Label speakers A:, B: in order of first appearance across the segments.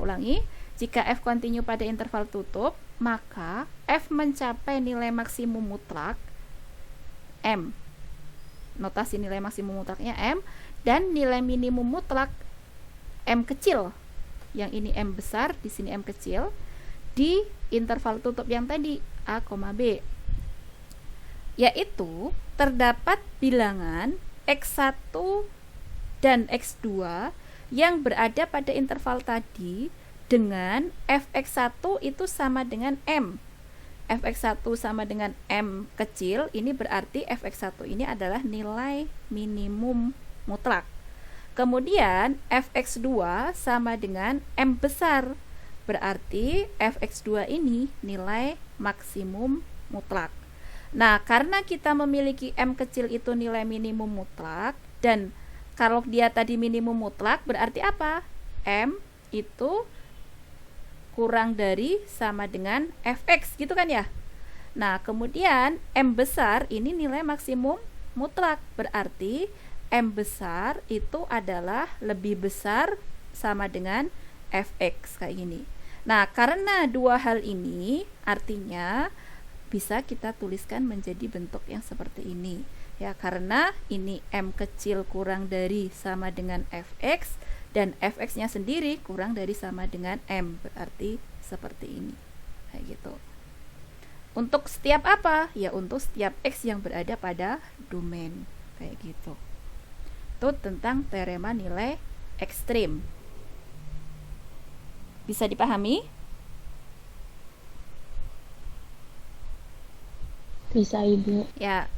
A: ulangi, jika F kontinu pada interval tutup, maka F mencapai nilai maksimum mutlak M. Notasi nilai maksimum mutlaknya M, dan nilai minimum mutlak M kecil. Yang ini M besar, di sini M kecil, di interval tutup yang tadi A, B. Yaitu terdapat bilangan X1 dan X2 yang berada pada interval tadi dengan Fx1 itu sama dengan M. Fx1 sama dengan M kecil, ini berarti Fx1 ini adalah nilai minimum mutlak. Kemudian Fx2 sama dengan M besar, berarti Fx2 ini nilai maksimum mutlak. Nah, karena kita memiliki M kecil itu nilai minimum mutlak, dan kalau dia tadi minimum mutlak berarti apa? M itu kurang dari sama dengan Fx gitu kan ya. Nah, kemudian M besar ini nilai maksimum mutlak, berarti M besar itu adalah lebih besar sama dengan Fx kayak gini. Nah, karena dua hal ini artinya bisa kita tuliskan menjadi bentuk yang seperti ini. Ya, karena ini M kecil kurang dari sama dengan Fx, dan Fx-nya sendiri kurang dari sama dengan M, berarti seperti ini. Kayak gitu. Untuk setiap apa? Ya, untuk setiap X yang berada pada domain. Kayak gitu. Itu tentang teorema nilai ekstrim. Bisa dipahami?
B: Bisa, Ibu.
A: Ya.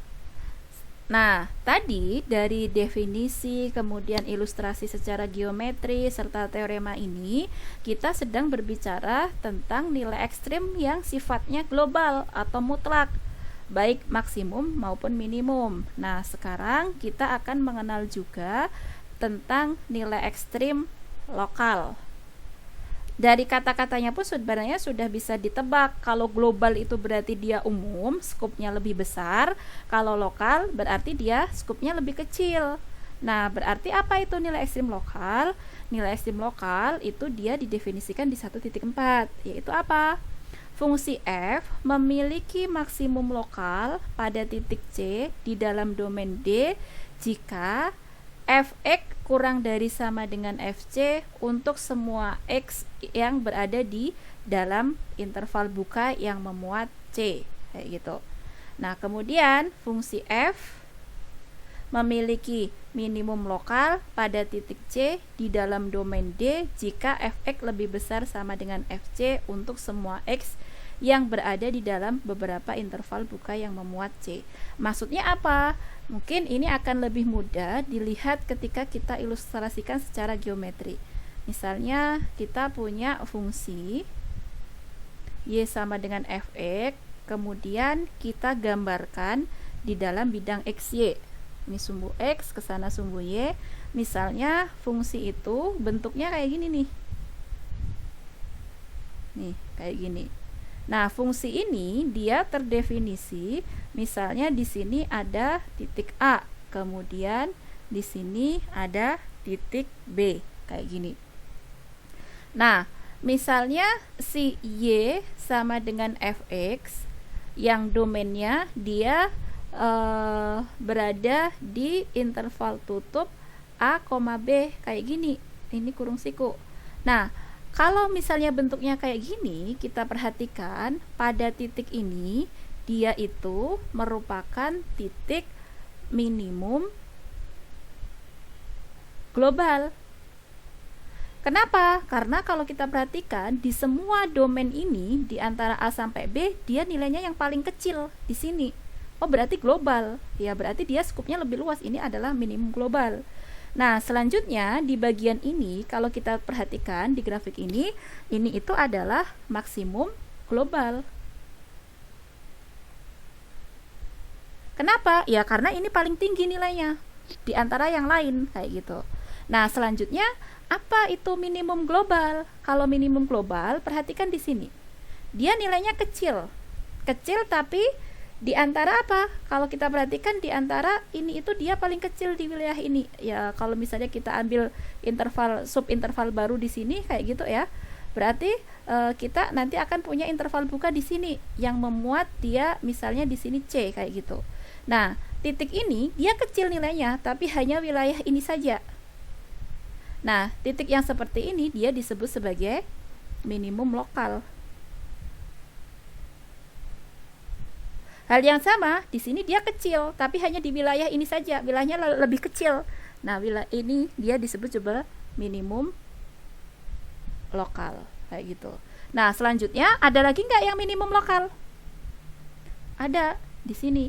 A: Nah, tadi dari definisi, kemudian ilustrasi secara geometri, serta teorema ini, kita sedang berbicara tentang nilai ekstrim yang sifatnya global atau mutlak, baik maksimum maupun minimum. Nah, sekarang kita akan mengenal juga tentang nilai ekstrim lokal. Dari kata-katanya pun sebenarnya sudah bisa ditebak. Kalau global itu berarti dia umum, skupnya lebih besar. Kalau lokal berarti dia skupnya lebih kecil. Nah, berarti apa itu nilai ekstrim lokal? Nilai ekstrim lokal itu dia didefinisikan di 1.4, yaitu apa? Fungsi f memiliki maksimum lokal pada titik C di dalam domain D jika fx kurang dari sama dengan fc untuk semua x yang berada di dalam interval buka yang memuat C, kayak gitu. Nah, kemudian fungsi f memiliki minimum lokal pada titik C di dalam domain D jika fx lebih besar sama dengan fc untuk semua x yang berada di dalam beberapa interval buka yang memuat C. Maksudnya apa? Mungkin ini akan lebih mudah dilihat ketika kita ilustrasikan secara geometri. Misalnya kita punya fungsi y sama dengan fx, kemudian kita gambarkan di dalam bidang xy. Ini sumbu x, ke sana sumbu y. Misalnya fungsi itu bentuknya kayak gini nih. Nih, kayak gini. Nah, fungsi ini dia terdefinisi, misalnya di sini ada titik A, kemudian di sini ada titik B, kayak gini. Nah, misalnya si Y sama dengan Fx, yang domainnya dia berada di interval tutup A, B, kayak gini. Ini kurung siku. Nah, kalau misalnya bentuknya kayak gini, kita perhatikan pada titik ini dia itu merupakan titik minimum global. Kenapa? Karena kalau kita perhatikan di semua domain ini di antara A sampai B, dia nilainya yang paling kecil di sini. Oh, berarti global. Ya, berarti dia skupnya lebih luas. Ini adalah minimum global. Nah, selanjutnya di bagian ini kalau kita perhatikan di grafik ini itu adalah maksimum global. Kenapa? Ya karena ini paling tinggi nilainya di antara yang lain, kayak gitu. Nah, selanjutnya apa itu minimum global? Kalau minimum global, perhatikan di sini. Dia nilainya kecil. Kecil tapi di antara apa? Kalau kita perhatikan di antara ini itu dia paling kecil di wilayah ini. Ya, kalau misalnya kita ambil interval subinterval baru di sini kayak gitu ya. berarti kita nanti akan punya interval buka di sini yang memuat dia misalnya di sini C kayak gitu. Nah, titik ini dia kecil nilainya tapi hanya wilayah ini saja. Nah, titik yang seperti ini dia disebut sebagai minimum lokal. Hal yang sama, di sini dia kecil, tapi hanya di wilayah ini saja, wilayahnya lebih kecil. Nah, wilayah ini dia disebut juga minimum lokal, kayak gitu. Nah, selanjutnya ada lagi nggak yang minimum lokal? Ada di sini.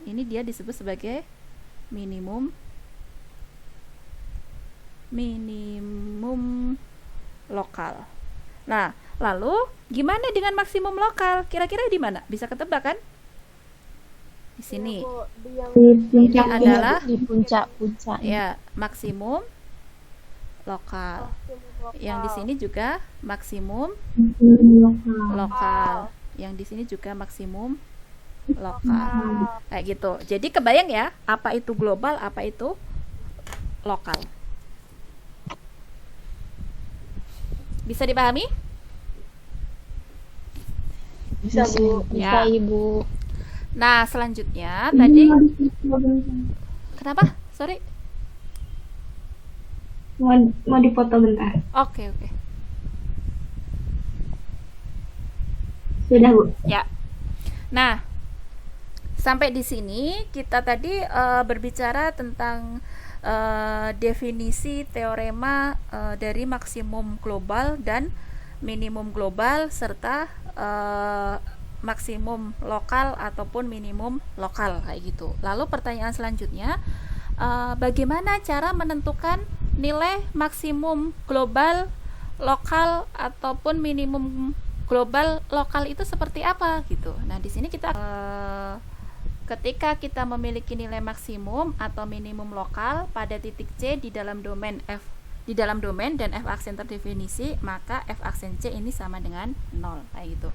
A: Ini dia disebut sebagai minimum lokal. Nah, lalu gimana dengan maksimum lokal? Kira-kira di mana? Bisa ketebak kan? Di sini. Ini adalah
B: di puncak-puncak.
A: Ya, maksimum lokal. Yang di sini juga maksimum lokal. Yang di sini juga maksimum lokal. Kayak gitu. Jadi kebayang ya, apa itu global, apa itu lokal. Bisa dipahami?
B: Bisa, Bu. Bisa, Ibu.
A: Nah, selanjutnya tadi kenapa? Sorry.
C: Mau dipoto bentar.
A: Oke.
C: Sudah, Bu.
A: Ya. Nah, sampai di sini kita tadi berbicara tentang definisi teorema dari maksimum global dan minimum global serta maksimum lokal ataupun minimum lokal kayak gitu. Lalu pertanyaan selanjutnya, bagaimana cara menentukan nilai maksimum global lokal ataupun minimum global lokal itu seperti apa gitu. Nah, di sini kita ketika kita memiliki nilai maksimum atau minimum lokal pada titik C di dalam domain F, di dalam domain dan f aksen terdefinisi, maka f aksen C ini sama dengan 0 kayak gitu.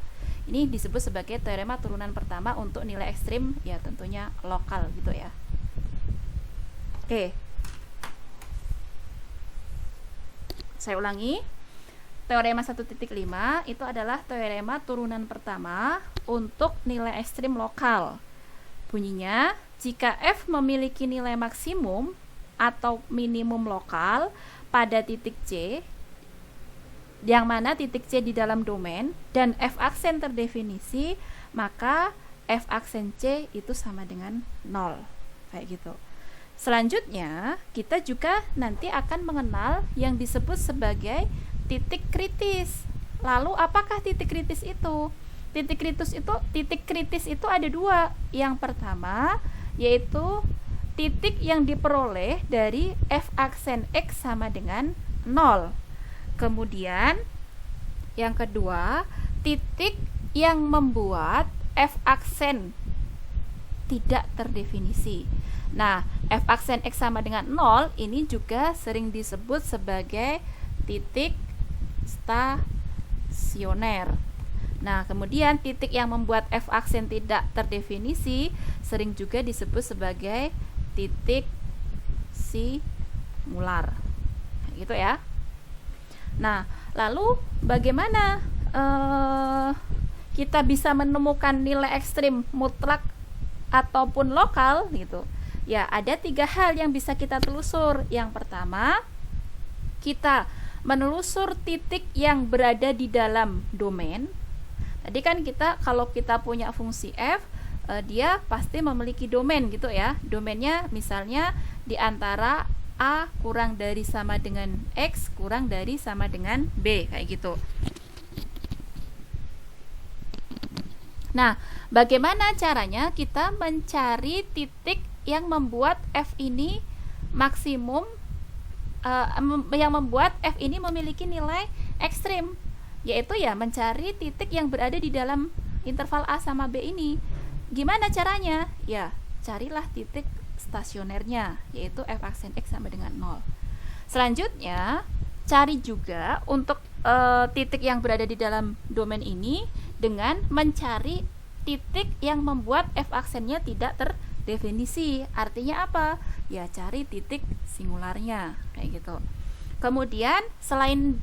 A: Ini disebut sebagai teorema turunan pertama untuk nilai ekstrim, ya tentunya lokal gitu ya. Oke. Saya ulangi. Teorema 1.5 itu adalah teorema turunan pertama untuk nilai ekstrim lokal. Bunyinya, jika f memiliki nilai maksimum atau minimum lokal pada titik C, yang mana titik C di dalam domain dan f aksen terdefinisi, maka f aksen C itu sama dengan 0 kayak gitu. Selanjutnya kita juga nanti akan mengenal yang disebut sebagai titik kritis. Lalu apakah titik kritis itu? Titik kritis itu ada dua. Yang pertama yaitu titik yang diperoleh dari f aksen X sama dengan 0. Kemudian yang kedua, titik yang membuat f aksen tidak terdefinisi. Nah, f aksen X sama dengan 0 ini juga sering disebut sebagai titik stasioner. Nah, kemudian titik yang membuat f aksen tidak terdefinisi sering juga disebut sebagai titik simular. Gitu ya. Nah, lalu bagaimana kita bisa menemukan nilai ekstrim mutlak ataupun lokal gitu? Ya, ada 3 hal yang bisa kita telusur. Yang pertama, kita menelusur titik yang berada di dalam domain. Tadi kan kalau kita punya fungsi f, dia pasti memiliki domain gitu ya. Domainnya misalnya di antara A kurang dari sama dengan X kurang dari sama dengan B kayak gitu. Nah, bagaimana caranya kita mencari titik yang membuat f ini maksimum, yang membuat f ini memiliki nilai ekstrim, yaitu ya mencari titik yang berada di dalam interval A sama B ini. Gimana caranya? Ya, carilah titik stasionernya, yaitu f aksen X sama dengan 0. Selanjutnya, cari juga untuk titik yang berada di dalam domain ini dengan mencari titik yang membuat f aksennya tidak terdefinisi. Artinya apa? Ya, cari titik singularnya kayak gitu. Kemudian selain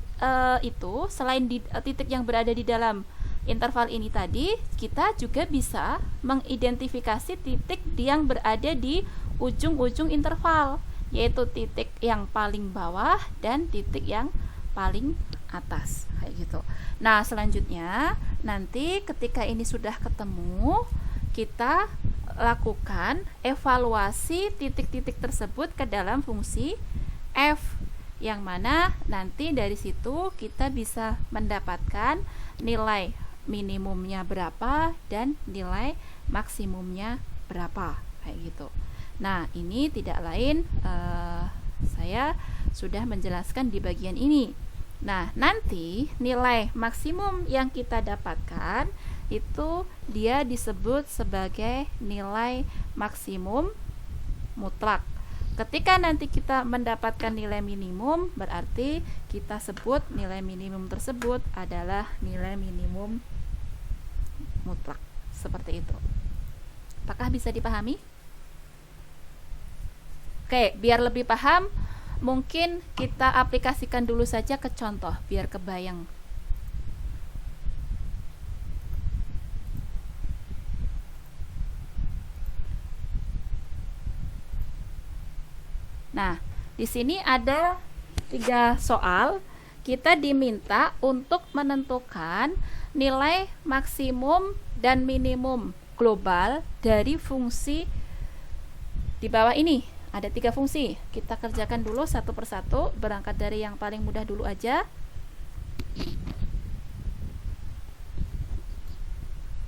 A: itu, selain titik yang berada di dalam interval ini tadi, kita juga bisa mengidentifikasi titik yang berada di ujung-ujung interval, yaitu titik yang paling bawah dan titik yang paling atas, kayak gitu. Nah, selanjutnya nanti ketika ini sudah ketemu, kita lakukan evaluasi titik-titik tersebut ke dalam fungsi f, yang mana nanti dari situ kita bisa mendapatkan nilai minimumnya berapa dan nilai maksimumnya berapa, kayak gitu. Nah, ini tidak lain, saya sudah menjelaskan di bagian ini. Nah, nanti nilai maksimum yang kita dapatkan itu dia disebut sebagai nilai maksimum mutlak. Ketika nanti kita mendapatkan nilai minimum, berarti kita sebut nilai minimum tersebut adalah nilai minimum mutlak. Seperti itu. Apakah bisa dipahami? Oke, biar lebih paham, mungkin kita aplikasikan dulu saja ke contoh biar kebayang. Nah, di sini ada 3 soal. Kita diminta untuk menentukan nilai maksimum dan minimum global dari fungsi di bawah ini. Ada 3 fungsi. Kita kerjakan dulu satu persatu. Berangkat dari yang paling mudah dulu aja.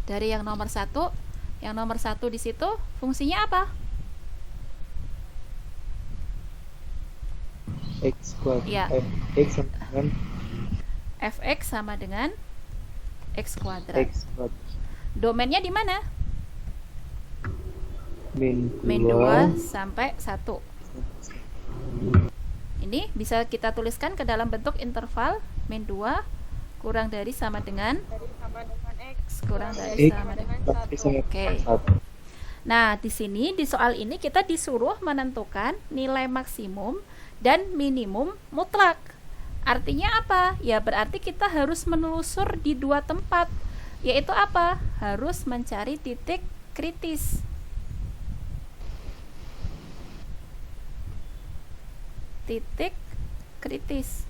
A: Dari yang nomor 1. Yang nomor 1 di situ fungsinya apa?
D: X kuadrat.
A: Ya.
D: X sama dengan
A: fx sama dengan x kuadrat.
D: X kuadrat.
A: Domainnya di mana?
D: Min
A: Min 2 sampai 1. Ini bisa kita tuliskan ke dalam bentuk interval min 2 kurang dari sama dengan x kurang dari
D: X
A: sama dengan
D: sama
A: Oke.
D: 1.
A: Nah, di sini di soal ini kita disuruh menentukan nilai maksimum dan minimum mutlak. Artinya apa? Ya berarti kita harus menelusur di 2 tempat. Yaitu apa? Harus mencari titik kritis. Titik kritis.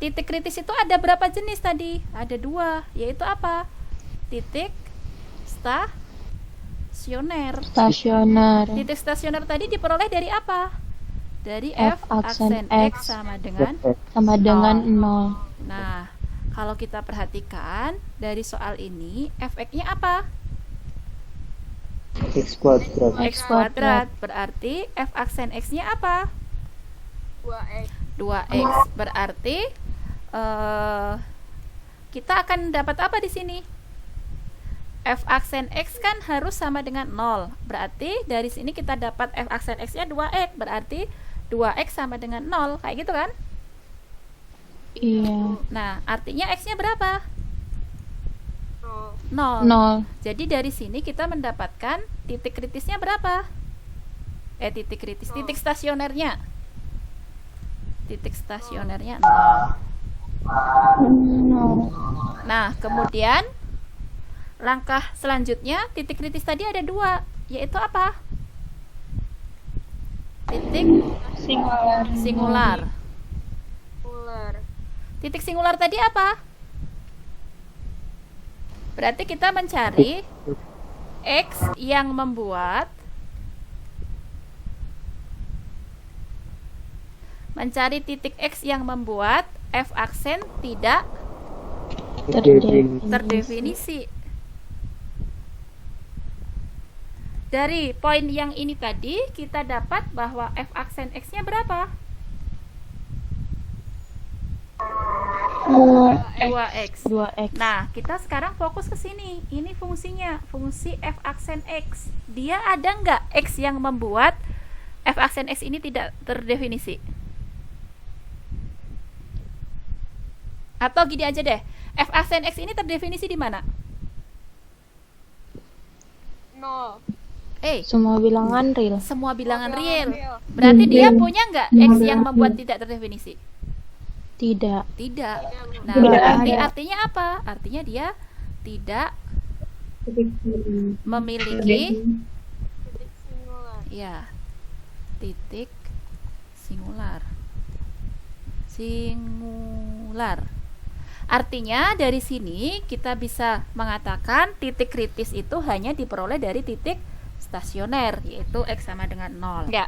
A: Titik kritis itu ada berapa jenis tadi? Ada 2, yaitu apa? Titik stasioner.
B: Stasioner.
A: Titik stasioner tadi diperoleh dari apa? Dari
B: F
A: aksen
B: aksen
A: X
B: X
A: sama dengan
B: sama dengan 0.
A: Nah, kalau kita perhatikan dari soal ini, fx-nya apa?
D: X kuadrat.
A: X kuadrat. Berarti f aksen X-nya apa?
E: 2x.
A: 2x. Berarti kita akan dapat apa di sini? F aksen X kan harus sama dengan 0. Berarti dari sini kita dapat f aksen X-nya 2x. Berarti 2x sama dengan 0. Kayak gitu kan?
B: Iya.
A: Nah, artinya X-nya berapa?
E: 0.
A: 0.
B: 0.
A: Jadi dari sini kita mendapatkan titik kritisnya berapa? Titik kritis, titik stasionernya. Titik stasionernya 0.
B: 0.
A: Nah, kemudian langkah selanjutnya titik kritis tadi ada 2, yaitu apa? Titik
B: Singular.
A: singular.
E: Singular.
A: Titik singular tadi apa? Berarti kita mencari X yang membuat titik X yang membuat F aksen tidak terdefinisi. Dari poin yang ini tadi kita dapat bahwa F aksen X-nya berapa? 2x.
B: 2x.
A: Nah, kita sekarang fokus ke sini. Ini fungsinya, fungsi f aksen x. Dia ada nggak x yang membuat f aksen x ini tidak terdefinisi? Atau gini aja deh, f aksen x ini terdefinisi di mana?
E: 0.
B: Semua bilangan real.
A: semua bilangan real.
E: real.
A: Berarti dia
C: Real.
A: punya nggak
C: Semua
A: X yang
C: bilangan
A: membuat
C: real.
A: tidak terdefinisi?
B: Tidak.
A: Tidak. Nah,
C: Tidak
A: berarti
C: ada.
A: artinya apa? Artinya dia tidak
C: Titik
A: memiliki
E: Titik singular.
A: ya titik singular. Singular. Artinya dari sini kita bisa mengatakan titik kritis itu hanya diperoleh dari titik stasioner, yaitu X sama dengan 0. Ya.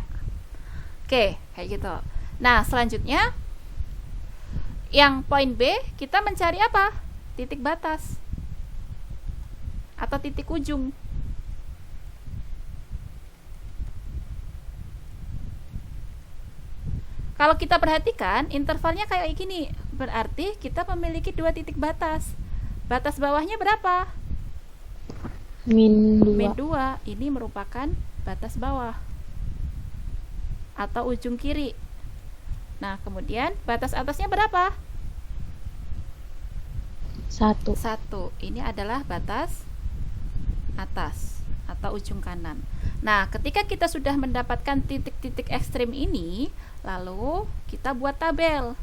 A: Oke, kayak gitu. Nah, selanjutnya yang poin B, kita mencari apa? Titik batas atau titik ujung. Kalau kita perhatikan, intervalnya kayak gini. Berarti kita memiliki dua titik batas. Batas bawahnya berapa?
B: Min 2.
A: Min 2. Ini merupakan batas bawah atau ujung kiri. Nah, kemudian batas atasnya berapa?
B: 1.
A: 1. Ini adalah batas atas atau ujung kanan. Nah, ketika kita sudah mendapatkan titik-titik ekstrim ini, lalu kita buat tabel.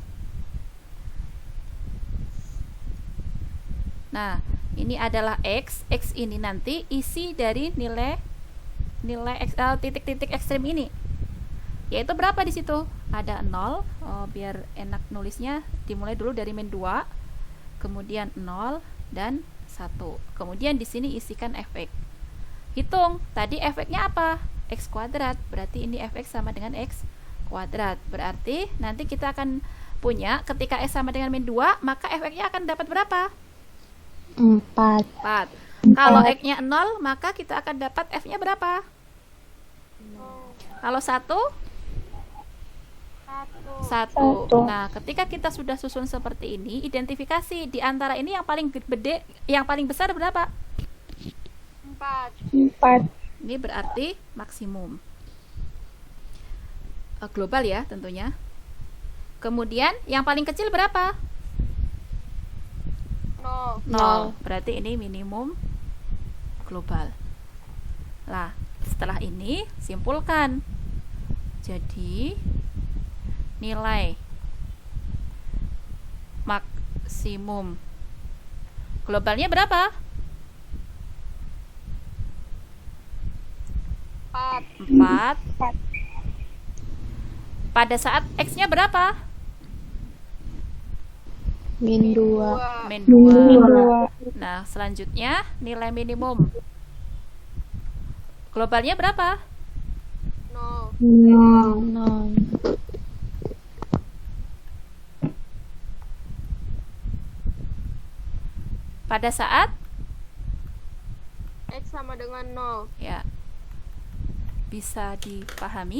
A: Nah, ini adalah X. X ini nanti isi dari nilai titik-titik ekstrim ini. Yaitu berapa di situ? Ada 0. Biar enak nulisnya, dimulai dulu dari min 2, kemudian 0 dan 1. Kemudian di sini isikan fx. Hitung, tadi fx-nya apa? X kuadrat. Berarti ini fx sama dengan x kuadrat. Berarti nanti kita akan punya ketika x sama dengan min 2, maka fx-nya akan dapat berapa?
B: 4.
A: 4. Kalau x-nya 0, maka kita akan dapat f-nya berapa? Kalau 1? 1. Nah, ketika kita sudah susun seperti ini, identifikasi di antara ini yang paling gede, yang paling besar berapa?
E: 4.
C: 4.
A: Ini berarti maksimum. Global ya tentunya. Kemudian yang paling kecil berapa?
E: 0.
A: 0. Berarti ini minimum global. Lah, setelah ini simpulkan. Jadi nilai maksimum globalnya berapa? 4. Pada saat X-nya berapa?
B: Min 2.
A: Min
C: Min
A: 2.
C: 2.
A: Nah, selanjutnya nilai minimum globalnya berapa?
E: 0.
B: 0.
A: Pada saat
E: X sama dengan 0.
A: ya bisa dipahami.